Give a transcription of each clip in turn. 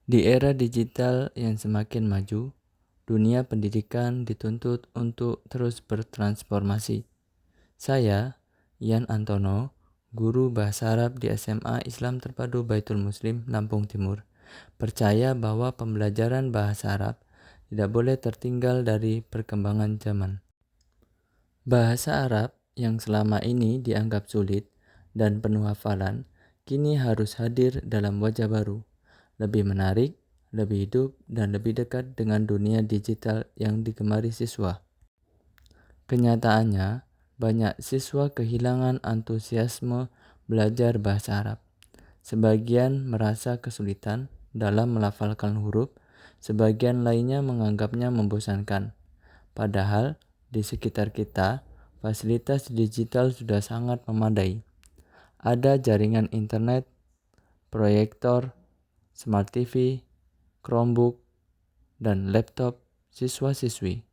Di era digital yang semakin maju, dunia pendidikan dituntut untuk terus bertransformasi. Saya, Ian Antono, guru bahasa Arab di SMA Islam Terpadu Baitul Muslim, Lampung Timur, percaya bahwa pembelajaran bahasa Arab tidak boleh tertinggal dari perkembangan zaman. Bahasa Arab yang selama ini dianggap sulit dan penuh hafalan, kini harus hadir dalam wajah baru, lebih menarik, lebih hidup, dan lebih dekat dengan dunia digital yang digemari siswa. Kenyataannya, banyak siswa kehilangan antusiasme belajar bahasa Arab. Sebagian merasa kesulitan dalam melafalkan huruf, sebagian lainnya menganggapnya membosankan. Padahal di sekitar kita, fasilitas digital sudah sangat memadai. Ada jaringan internet, proyektor, smart TV, Chromebook, dan laptop siswa-siswi.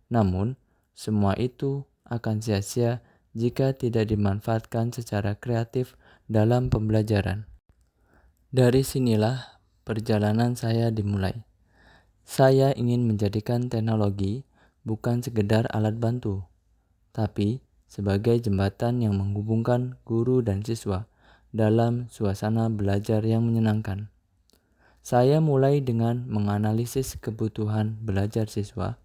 Namun, semua itu akan sia-sia jika tidak dimanfaatkan secara kreatif dalam pembelajaran. Dari sinilah perjalanan saya dimulai. Saya ingin menjadikan teknologi bukan sekedar alat bantu, tapi sebagai jembatan yang menghubungkan guru dan siswa dalam suasana belajar yang menyenangkan. Saya mulai dengan menganalisis kebutuhan belajar siswa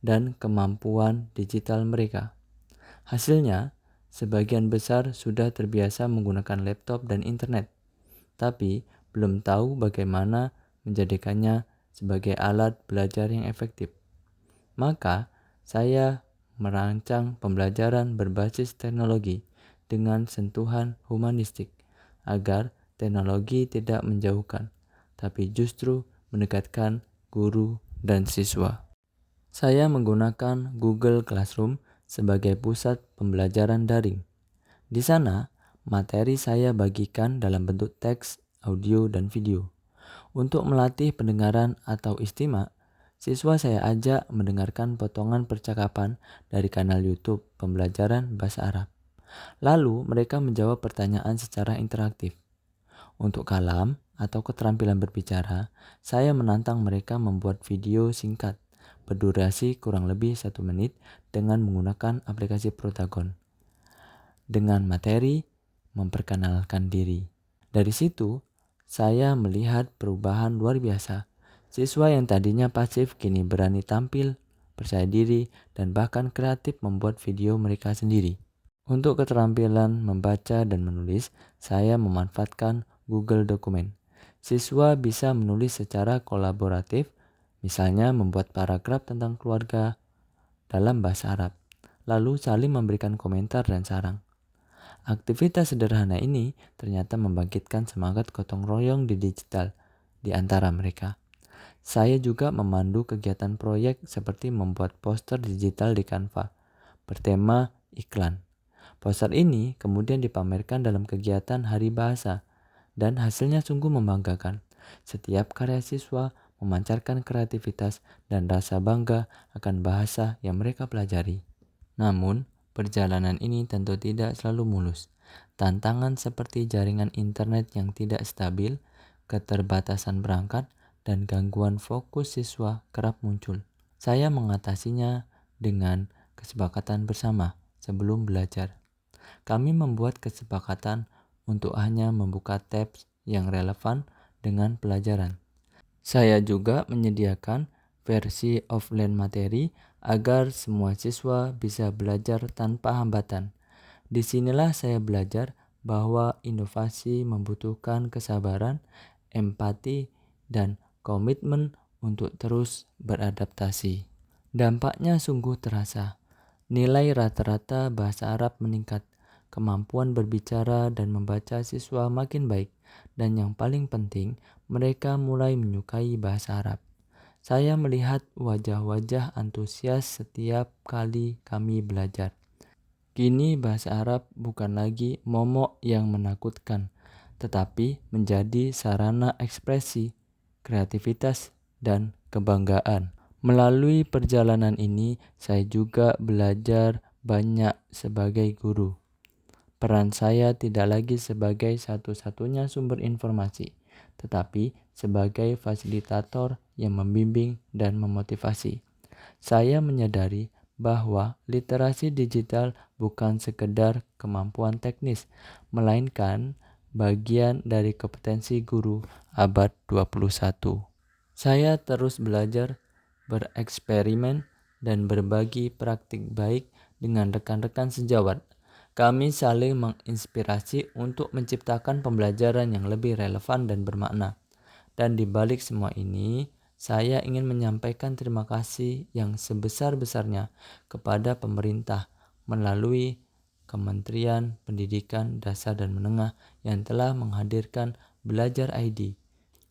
dan kemampuan digital mereka. Hasilnya, sebagian besar sudah terbiasa menggunakan laptop dan internet, tapi belum tahu bagaimana menjadikannya sebagai alat belajar yang efektif. Maka, saya merancang pembelajaran berbasis teknologi dengan sentuhan humanistik agar teknologi tidak menjauhkan, tapi justru mendekatkan guru dan siswa. Saya menggunakan Google Classroom sebagai pusat pembelajaran daring. Di sana, materi saya bagikan dalam bentuk teks, audio, dan video. Untuk melatih pendengaran atau istimak, siswa saya ajak mendengarkan potongan percakapan dari kanal YouTube pembelajaran bahasa Arab. Lalu mereka menjawab pertanyaan secara interaktif. Untuk kalam atau keterampilan berbicara, saya menantang mereka membuat video singkat berdurasi kurang lebih 1 menit dengan menggunakan aplikasi Protagon. Dengan materi memperkenalkan diri. Dari situ, saya melihat perubahan luar biasa. Siswa yang tadinya pasif kini berani tampil, percaya diri, dan bahkan kreatif membuat video mereka sendiri. Untuk keterampilan membaca dan menulis, saya memanfaatkan Google Dokumen. Siswa bisa menulis secara kolaboratif, misalnya membuat paragraf tentang keluarga dalam bahasa Arab, lalu saling memberikan komentar dan saran. Aktivitas sederhana ini ternyata membangkitkan semangat gotong royong di digital di antara mereka. Saya juga memandu kegiatan proyek seperti membuat poster digital di Canva bertema iklan. Poster ini kemudian dipamerkan dalam kegiatan Hari Bahasa dan hasilnya sungguh membanggakan. Setiap karya siswa memancarkan kreativitas dan rasa bangga akan bahasa yang mereka pelajari. Namun, perjalanan ini tentu tidak selalu mulus. Tantangan seperti jaringan internet yang tidak stabil, keterbatasan perangkat, dan gangguan fokus siswa kerap muncul. Saya mengatasinya dengan kesepakatan bersama sebelum belajar. Kami membuat kesepakatan untuk hanya membuka tabs yang relevan dengan pelajaran. Saya juga menyediakan versi offline materi agar semua siswa bisa belajar tanpa hambatan. Disinilah saya belajar bahwa inovasi membutuhkan kesabaran, empati, dan komitmen untuk terus beradaptasi. Dampaknya sungguh terasa. Nilai rata-rata bahasa Arab meningkat, kemampuan berbicara dan membaca siswa makin baik, dan yang paling penting, mereka mulai menyukai bahasa Arab. Saya melihat wajah-wajah antusias setiap kali kami belajar. Kini bahasa Arab bukan lagi momok yang menakutkan, tetapi menjadi sarana ekspresi, kreativitas, dan kebanggaan. Melalui perjalanan ini, saya juga belajar banyak sebagai guru. Peran saya tidak lagi sebagai satu-satunya sumber informasi, tetapi sebagai fasilitator yang membimbing dan memotivasi. Saya menyadari bahwa literasi digital bukan sekedar kemampuan teknis, melainkan bagian dari kompetensi guru abad 21. Saya terus belajar, bereksperimen, dan berbagi praktik baik dengan rekan-rekan sejawat. Kami saling menginspirasi untuk menciptakan pembelajaran yang lebih relevan dan bermakna. Dan di balik semua ini, saya ingin menyampaikan terima kasih yang sebesar-besarnya kepada pemerintah melalui Kementerian Pendidikan Dasar dan Menengah yang telah menghadirkan Belajar ID,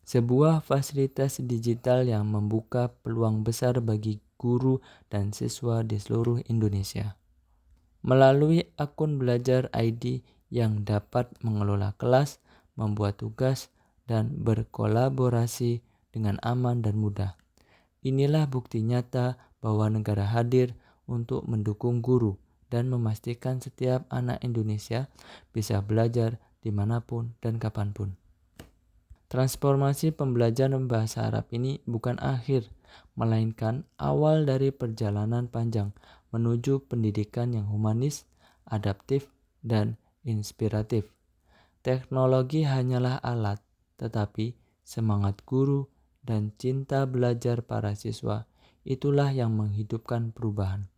sebuah fasilitas digital yang membuka peluang besar bagi guru dan siswa di seluruh Indonesia. Melalui akun Belajar ID yang dapat mengelola kelas, membuat tugas, dan berkolaborasi dengan aman dan mudah. Inilah bukti nyata bahwa negara hadir untuk mendukung guru dan memastikan setiap anak Indonesia bisa belajar dimanapun dan kapanpun. Transformasi pembelajaran bahasa Arab ini bukan akhir, melainkan awal dari perjalanan panjang menuju pendidikan yang humanis, adaptif, dan inspiratif. Teknologi hanyalah alat, tetapi semangat guru dan cinta belajar para siswa itulah yang menghidupkan perubahan.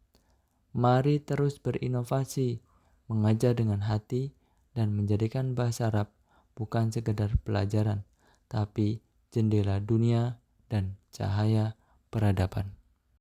Mari terus berinovasi, mengajar dengan hati, dan menjadikan bahasa Arab bukan sekedar pelajaran, tapi jendela dunia dan cahaya peradaban.